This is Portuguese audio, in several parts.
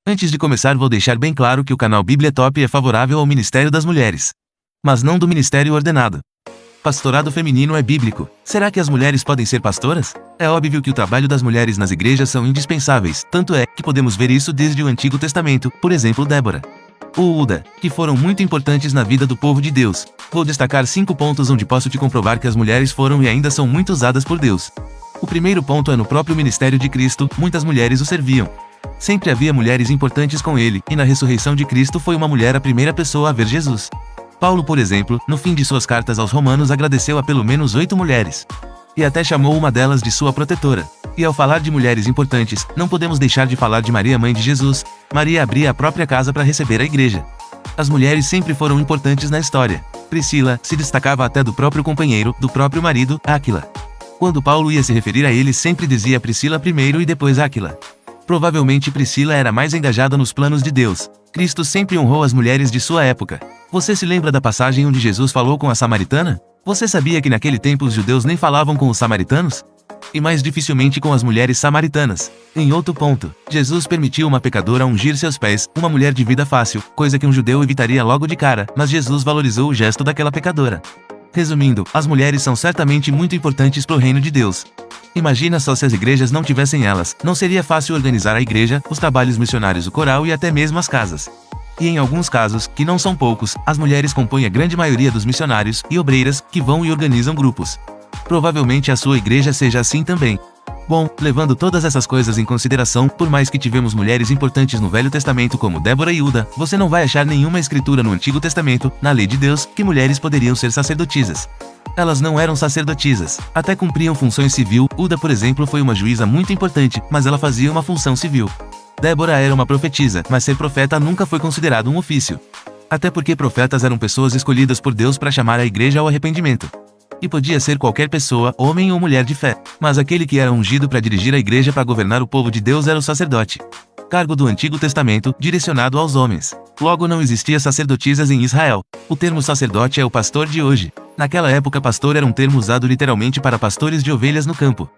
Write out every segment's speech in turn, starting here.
Antes de começar, vou deixar bem claro que o canal Bíblia Top é favorável ao ministério das mulheres, mas não do ministério ordenado. Pastorado feminino é bíblico. Será que as mulheres podem ser pastoras? É óbvio que o trabalho das mulheres nas igrejas são indispensáveis, tanto é que podemos ver isso desde o Antigo Testamento, por exemplo Débora ou Uda, que foram muito importantes na vida do povo de Deus. Vou destacar 5 pontos onde posso te comprovar que as mulheres foram e ainda são muito usadas por Deus. O primeiro ponto é no próprio ministério de Cristo, muitas mulheres o serviam. Sempre havia mulheres importantes com ele, e na ressurreição de Cristo foi uma mulher a primeira pessoa a ver Jesus. Paulo, por exemplo, no fim de suas cartas aos Romanos agradeceu a pelo menos 8 mulheres. E até chamou uma delas de sua protetora. E ao falar de mulheres importantes, não podemos deixar de falar de Maria, mãe de Jesus. Maria abria a própria casa para receber a igreja. As mulheres sempre foram importantes na história. Priscila se destacava até do próprio companheiro, do próprio marido, Áquila. Quando Paulo ia se referir a ele, sempre dizia Priscila primeiro e depois Áquila. Provavelmente Priscila era mais engajada nos planos de Deus. Cristo sempre honrou as mulheres de sua época. Você se lembra da passagem onde Jesus falou com a samaritana? Você sabia que naquele tempo os judeus nem falavam com os samaritanos? E mais dificilmente com as mulheres samaritanas. Em outro ponto, Jesus permitiu uma pecadora ungir seus pés, uma mulher de vida fácil, coisa que um judeu evitaria logo de cara, mas Jesus valorizou o gesto daquela pecadora. Resumindo, as mulheres são certamente muito importantes para o reino de Deus. Imagina só se as igrejas não tivessem elas, não seria fácil organizar a igreja, os trabalhos missionários, o coral e até mesmo as casas. E em alguns casos, que não são poucos, as mulheres compõem a grande maioria dos missionários e obreiras que vão e organizam grupos. Provavelmente a sua igreja seja assim também. Bom, levando todas essas coisas em consideração, por mais que tivemos mulheres importantes no Velho Testamento como Débora e Uda, você não vai achar nenhuma escritura no Antigo Testamento, na lei de Deus, que mulheres poderiam ser sacerdotisas. Elas não eram sacerdotisas, até cumpriam funções civil. Uda, por exemplo, foi uma juíza muito importante, mas ela fazia uma função civil. Débora era uma profetisa, mas ser profeta nunca foi considerado um ofício. Até porque profetas eram pessoas escolhidas por Deus para chamar a igreja ao arrependimento. E podia ser qualquer pessoa, homem ou mulher de fé. Mas aquele que era ungido para dirigir a igreja para governar o povo de Deus era o sacerdote. Cargo do Antigo Testamento, direcionado aos homens. Logo não existia sacerdotisas em Israel. O termo sacerdote é o pastor de hoje. Naquela época pastor era um termo usado literalmente para pastores de ovelhas no campo.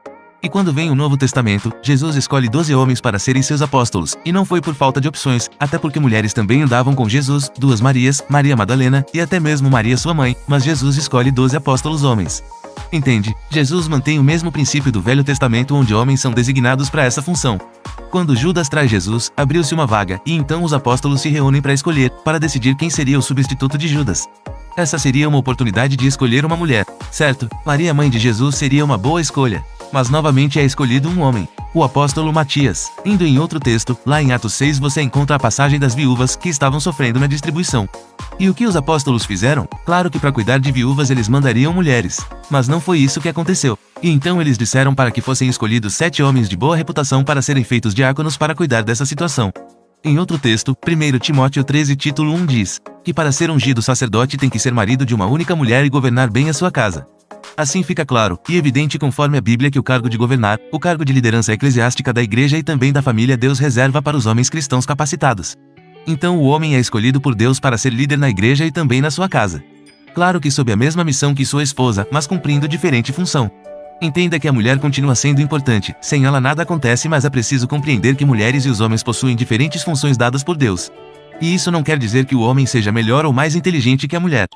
E quando vem o Novo Testamento, Jesus escolhe 12 homens para serem seus apóstolos, e não foi por falta de opções, até porque mulheres também andavam com Jesus, 2 Marias, Maria Madalena, e até mesmo Maria sua mãe, mas Jesus escolhe 12 apóstolos homens. Entende? Jesus mantém o mesmo princípio do Velho Testamento onde homens são designados para essa função. Quando Judas traz Jesus, abriu-se uma vaga, e então os apóstolos se reúnem para escolher, para decidir quem seria o substituto de Judas. Essa seria uma oportunidade de escolher uma mulher, certo? Maria, mãe de Jesus, seria uma boa escolha. Mas novamente é escolhido um homem, o apóstolo Matias. Indo em outro texto, lá em Atos 6 você encontra a passagem das viúvas que estavam sofrendo na distribuição. E o que os apóstolos fizeram? Claro que para cuidar de viúvas eles mandariam mulheres. Mas não foi isso que aconteceu. E então eles disseram para que fossem escolhidos 7 homens de boa reputação para serem feitos diáconos para cuidar dessa situação. Em outro texto, 1 Timóteo 13 título 1 diz que para ser ungido sacerdote tem que ser marido de uma única mulher e governar bem a sua casa. Assim fica claro e evidente conforme a Bíblia que o cargo de governar, o cargo de liderança eclesiástica da igreja e também da família Deus reserva para os homens cristãos capacitados. Então o homem é escolhido por Deus para ser líder na igreja e também na sua casa. Claro que sob a mesma missão que sua esposa, mas cumprindo diferente função. Entenda que a mulher continua sendo importante, sem ela nada acontece, mas é preciso compreender que mulheres e os homens possuem diferentes funções dadas por Deus. E isso não quer dizer que o homem seja melhor ou mais inteligente que a mulher.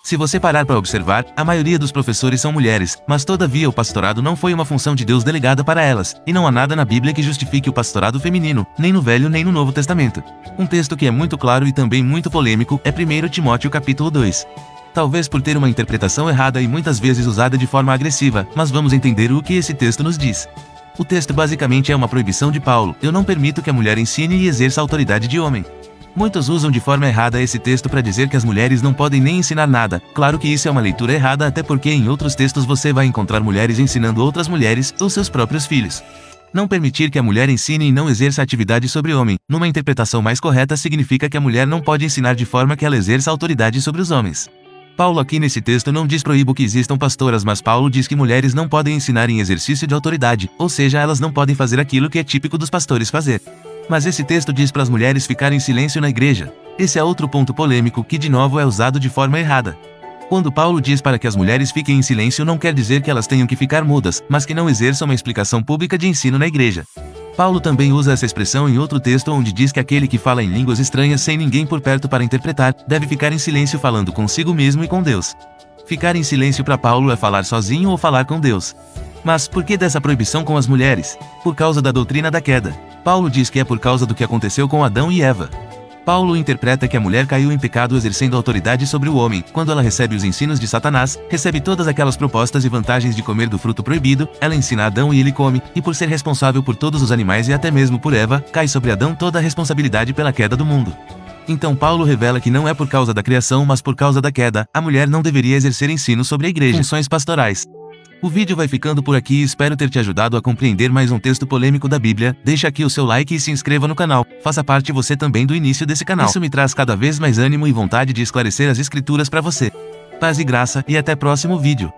Se você parar para observar, a maioria dos professores são mulheres, mas todavia o pastorado não foi uma função de Deus delegada para elas, e não há nada na Bíblia que justifique o pastorado feminino, nem no Velho nem no Novo Testamento. Um texto que é muito claro e também muito polêmico é 1 Timóteo capítulo 2. Talvez por ter uma interpretação errada e muitas vezes usada de forma agressiva, mas vamos entender o que esse texto nos diz. O texto basicamente é uma proibição de Paulo: eu não permito que a mulher ensine e exerça a autoridade de homem. Muitos usam de forma errada esse texto para dizer que as mulheres não podem nem ensinar nada. Claro que isso é uma leitura errada, até porque em outros textos você vai encontrar mulheres ensinando outras mulheres ou seus próprios filhos. Não permitir que a mulher ensine e não exerça atividade sobre o homem, numa interpretação mais correta, significa que a mulher não pode ensinar de forma que ela exerça autoridade sobre os homens. Paulo aqui nesse texto não diz proíbo que existam pastoras, mas Paulo diz que mulheres não podem ensinar em exercício de autoridade, ou seja, elas não podem fazer aquilo que é típico dos pastores fazer. Mas esse texto diz para as mulheres ficarem em silêncio na igreja. Esse é outro ponto polêmico que de novo é usado de forma errada. Quando Paulo diz para que as mulheres fiquem em silêncio não quer dizer que elas tenham que ficar mudas, mas que não exerçam uma explicação pública de ensino na igreja. Paulo também usa essa expressão em outro texto onde diz que aquele que fala em línguas estranhas sem ninguém por perto para interpretar, deve ficar em silêncio falando consigo mesmo e com Deus. Ficar em silêncio para Paulo é falar sozinho ou falar com Deus. Mas por que dessa proibição com as mulheres? Por causa da doutrina da queda. Paulo diz que é por causa do que aconteceu com Adão e Eva. Paulo interpreta que a mulher caiu em pecado exercendo autoridade sobre o homem. Quando ela recebe os ensinos de Satanás, recebe todas aquelas propostas e vantagens de comer do fruto proibido, ela ensina a Adão e ele come, e por ser responsável por todos os animais e até mesmo por Eva, cai sobre Adão toda a responsabilidade pela queda do mundo. Então Paulo revela que não é por causa da criação mas por causa da queda, a mulher não deveria exercer ensino sobre a igreja. Funções pastorais. O vídeo vai ficando por aqui e espero ter te ajudado a compreender mais um texto polêmico da Bíblia. Deixa aqui o seu like e se inscreva no canal. Faça parte você também do início desse canal. Isso me traz cada vez mais ânimo e vontade de esclarecer as escrituras para você. Paz e graça, e até próximo vídeo.